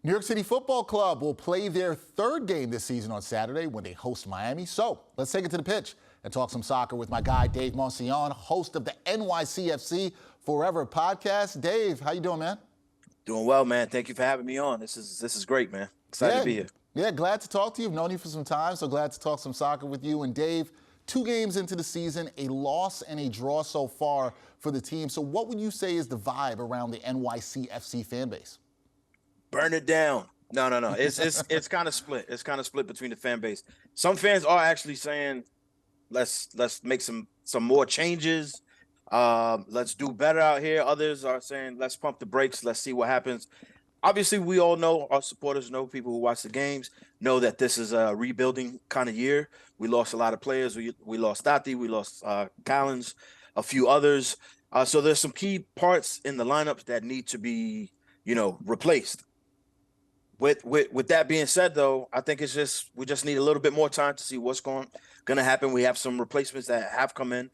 New York City Football Club will play their third game this season on Saturday when they host Miami. So let's take it to the pitch and talk some soccer with my guy, Dave Moncion, host of the NYCFC Forever podcast. Dave, how you doing, man? Doing well, man. Thank you for having me on. This is great, man. Excited to be here. Yeah, glad to talk to you. I've known you for some time, so glad to talk some soccer with you. And Dave, 2 games into the season, a loss and a draw so far for the team. So what would you say is the vibe around the NYCFC fan base? Burn it down. No. It's kind of split. It's kind of split between the fan base. Some fans are actually saying, let's make some more changes. Let's do better out here. Others are saying, let's pump the brakes. Let's see what happens. Obviously, we all know, our supporters know, people who watch the games know that this is a rebuilding kind of year. We lost a lot of players. We lost Tati, we lost Collins, a few others. So there's some key parts in the lineups that need to be, replaced. With that being said, though, I think we just need a little bit more time to see what's going to happen. We have some replacements that have come in,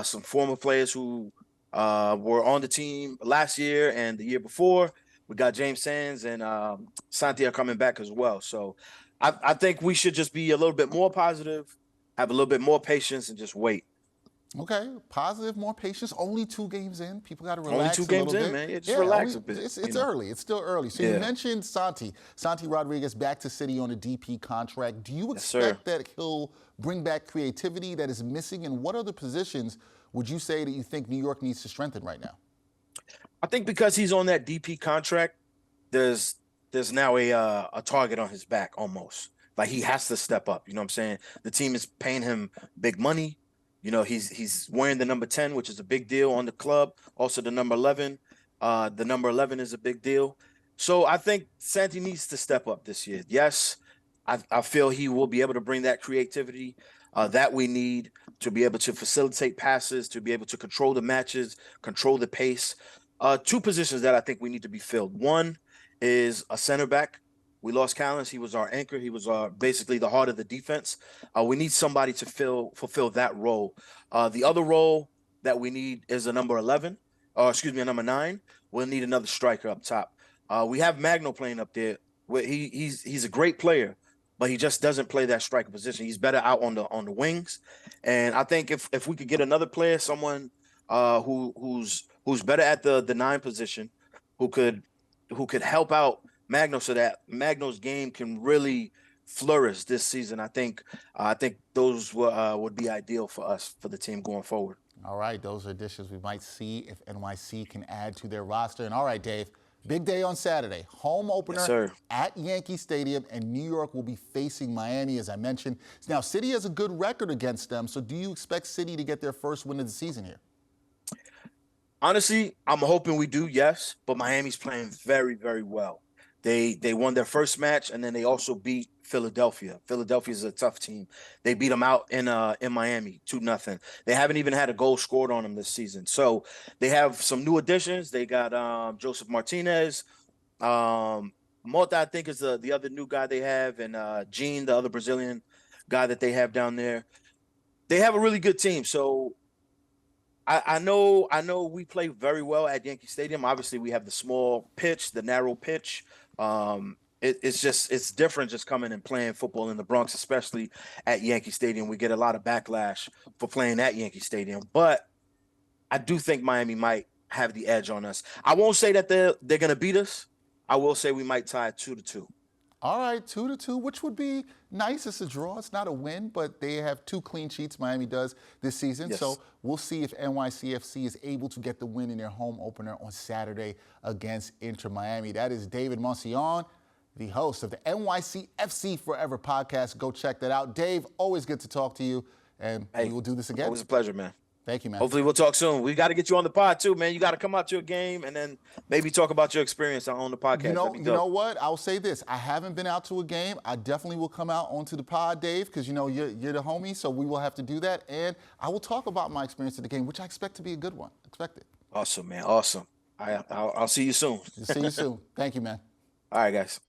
some former players who were on the team last year and the year before. We got James Sands and Santi are coming back as well. So I think we should just be a little bit more positive, have a little bit more patience, and just wait. Okay, positive, more patience. Only 2 games in. People got to relax. Only 2 games in, man. Just relax a bit. It's early. It's still early. So you mentioned Santi Rodriguez back to City on a DP contract. Do you expect that he'll bring back creativity that is missing? And what other positions would you say that you think New York needs to strengthen right now? I think because he's on that DP contract, there's now a target on his back almost. Like he has to step up. You know what I'm saying? The team is paying him big money. He's wearing the number 10, which is a big deal on the club. Also the number 11. The number 11 is a big deal. So I think Santi needs to step up this year. Yes, I feel he will be able to bring that creativity that we need to be able to facilitate passes, to be able to control the matches, control the pace. 2 positions that I think we need to be filled. One is a center back. We lost Collins. He was our anchor. He was basically the heart of the defense. We need somebody to fulfill that role. The other role that we need is a number 11, a number 9. We'll need another striker up top. We have Magno playing up there. He's a great player, but he just doesn't play that striker position. He's better out on the wings. And I think if we could get another player, someone who's better at the 9 position, who could help out Magno so that Magno's game can really flourish this season. I think those would be ideal for us, for the team going forward. All right, those are additions we might see if NYC can add to their roster. And all right, Dave, big day on Saturday. Home opener at Yankee Stadium, and New York will be facing Miami, as I mentioned. Now, City has a good record against them, so do you expect City to get their first win of the season here? Honestly, I'm hoping we do, yes, but Miami's playing very, very well. They won their first match, and then they also beat Philadelphia. Philadelphia is a tough team. They beat them out in Miami 2-0. They haven't even had a goal scored on them this season. So they have some new additions. They got Joseph Martinez. Mota, I think, is the other new guy they have, and Gene, the other Brazilian guy that they have down there. They have a really good team. So I know we play very well at Yankee Stadium. Obviously, we have the small pitch, the narrow pitch. It's different just coming and playing football in the Bronx, especially at Yankee Stadium. We get a lot of backlash for playing at Yankee Stadium, but I do think Miami might have the edge on us. I won't say that they're going to beat us. I will say we might tie 2-2. All right, 2-2, which would be nice. It's a draw. It's not a win, but they have 2 clean sheets, Miami does, this season. Yes. So we'll see if NYCFC is able to get the win in their home opener on Saturday against Inter Miami. That is David Moncion, the host of the NYCFC Forever podcast. Go check that out. Dave, always good to talk to you, and we will do this again. Always a pleasure, man. Thank you, man. Hopefully we'll talk soon. We got to get you on the pod too, man. You got to come out to a game and then maybe talk about your experience on the podcast. You know what? I'll say this. I haven't been out to a game. I definitely will come out onto the pod, Dave, because, you're the homie, so we will have to do that. And I will talk about my experience at the game, which I expect to be a good one. Expect it. Awesome, man. Awesome. I'll see you soon. See you soon. Thank you, man. All right, guys.